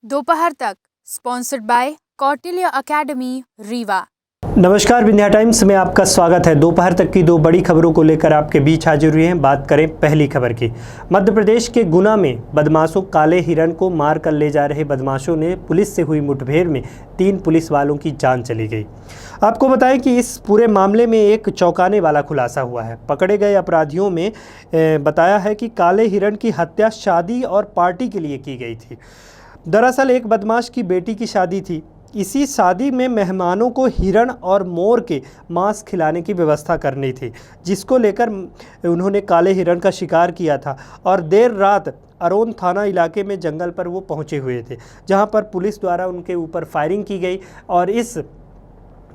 दोपहर तक sponsored by Kautilya academy Rewa. नमस्कार, विंध्या टाइम्स में आपका स्वागत है। दोपहर तक की दो बड़ी खबरों को लेकर आपके बीच हाजिर हुए हैं। बात करें पहली खबर की। मध्य प्रदेश के गुना में बदमाशों काले हिरण को मार कर ले जा रहे बदमाशों ने पुलिस से हुई मुठभेड़ में 3 पुलिस वालों की जान चली गई। आपको बताएं कि इस पूरे मामले में एक चौंकाने वाला खुलासा हुआ है। पकड़े गए अपराधियों में बताया है कि काले हिरण की हत्या शादी और पार्टी के लिए की गई थी। दरअसल एक बदमाश की बेटी की शादी थी। इसी शादी में मेहमानों को हिरण और मोर के मांस खिलाने की व्यवस्था करनी थी, जिसको लेकर उन्होंने काले हिरण का शिकार किया था और देर रात अरोन थाना इलाके में जंगल पर वो पहुंचे हुए थे, जहां पर पुलिस द्वारा उनके ऊपर फायरिंग की गई और इस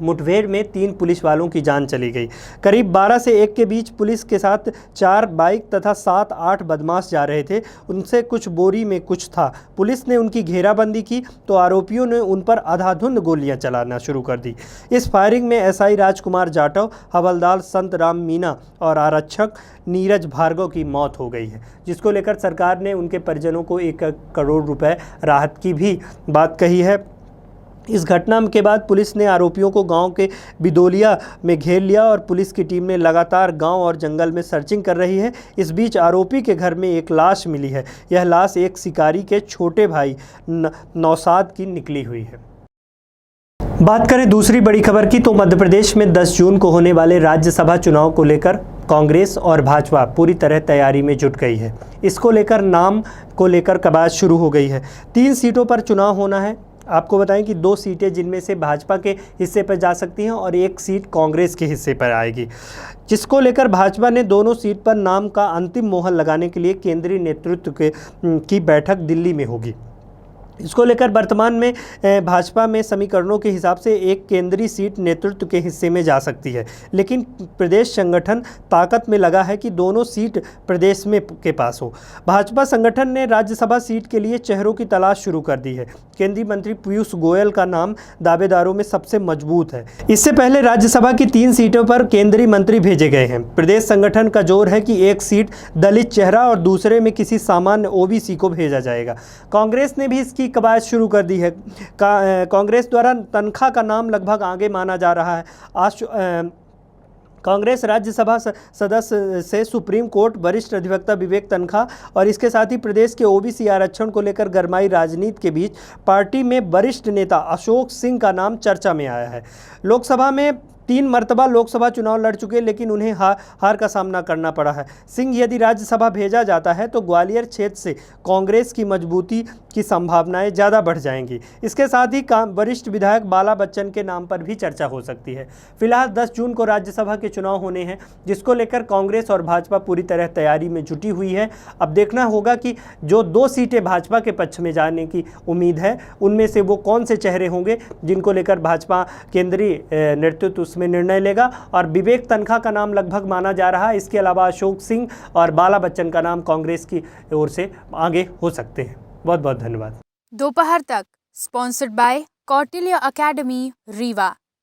मुठभेड़ में 3 पुलिस वालों की जान चली गई। करीब 12 से 1 के बीच पुलिस के साथ 4 बाइक तथा 7-8 बदमाश जा रहे थे। उनसे कुछ बोरी में कुछ था। पुलिस ने उनकी घेराबंदी की तो आरोपियों ने उन पर अंधाधुंध गोलियां चलाना शुरू कर दी। इस फायरिंग में एसआई राजकुमार जाटव, हवलदार संत राम मीना और आरक्षक नीरज भार्गव की मौत हो गई है, जिसको लेकर सरकार ने उनके परिजनों को 1 करोड़ रुपए राहत की भी बात कही है। इस घटना के बाद पुलिस ने आरोपियों को गांव के बिदोलिया में घेर लिया और पुलिस की टीम ने लगातार गांव और जंगल में सर्चिंग कर रही है। इस बीच आरोपी के घर में एक लाश मिली है। यह लाश एक शिकारी के छोटे भाई नौशाद की निकली हुई है। बात करें दूसरी बड़ी खबर की तो मध्य प्रदेश में 10 जून को होने वाले राज्यसभा चुनाव को लेकर कांग्रेस और भाजपा पूरी तरह तैयारी में जुट गई है। इसको लेकर नाम को लेकर कवायद शुरू हो गई है। 3 सीटों पर चुनाव होना है। आपको बताएं कि 2 सीटें जिनमें से भाजपा के हिस्से पर जा सकती हैं और 1 सीट कांग्रेस के हिस्से पर आएगी, जिसको लेकर भाजपा ने दोनों सीट पर नाम का अंतिम मोहर लगाने के लिए केंद्रीय नेतृत्व की बैठक दिल्ली में होगी। इसको लेकर वर्तमान में भाजपा में समीकरणों के हिसाब से एक केंद्रीय सीट नेतृत्व के हिस्से में जा सकती है, लेकिन प्रदेश संगठन ताकत में लगा है कि दोनों सीट प्रदेश में के पास हो। भाजपा संगठन ने राज्यसभा सीट के लिए चेहरों की तलाश शुरू कर दी है। केंद्रीय मंत्री पीयूष गोयल का नाम दावेदारों में सबसे मजबूत है। इससे पहले राज्यसभा की 3 सीटों पर केंद्रीय मंत्री भेजे गए हैं। प्रदेश संगठन का जोर है कि एक सीट दलित चेहरा और दूसरे में किसी सामान्य ओबीसी को भेजा जाएगा। कांग्रेस ने भी इसकी कवायद शुरू कर दी है। कांग्रेस द्वारा तनखा का नाम लगभग आगे माना जा रहा है। कांग्रेस राज्यसभा सदस्य से सुप्रीम कोर्ट वरिष्ठ अधिवक्ता विवेक तनखा और इसके साथ ही प्रदेश के ओबीसी आरक्षण को लेकर गरमाई राजनीति के बीच पार्टी में वरिष्ठ नेता अशोक सिंह का नाम चर्चा में आया है। लोकसभा में 3 मरतबा लोकसभा चुनाव लड़ चुके, लेकिन उन्हें हार का सामना करना पड़ा है। सिंह यदि राज्यसभा भेजा जाता है तो ग्वालियर क्षेत्र से कांग्रेस की मजबूती की संभावनाएं ज़्यादा बढ़ जाएंगी। इसके साथ ही वरिष्ठ विधायक बाला बच्चन के नाम पर भी चर्चा हो सकती है। फिलहाल 10 जून को राज्यसभा के चुनाव होने हैं, जिसको लेकर कांग्रेस और भाजपा पूरी तरह तैयारी में जुटी हुई है। अब देखना होगा कि जो 2 सीटें भाजपा के पक्ष में जाने की उम्मीद है, उनमें से वो कौन से चेहरे होंगे जिनको लेकर भाजपा केंद्रीय नेतृत्व उसमें निर्णय लेगा। और विवेक तनखा का नाम लगभग माना जा रहा है। इसके अलावा अशोक सिंह और बाला बच्चन का नाम कांग्रेस की ओर से आगे हो सकते हैं। बहुत बहुत धन्यवाद। दोपहर तक sponsored by Kautilya academy Rewa.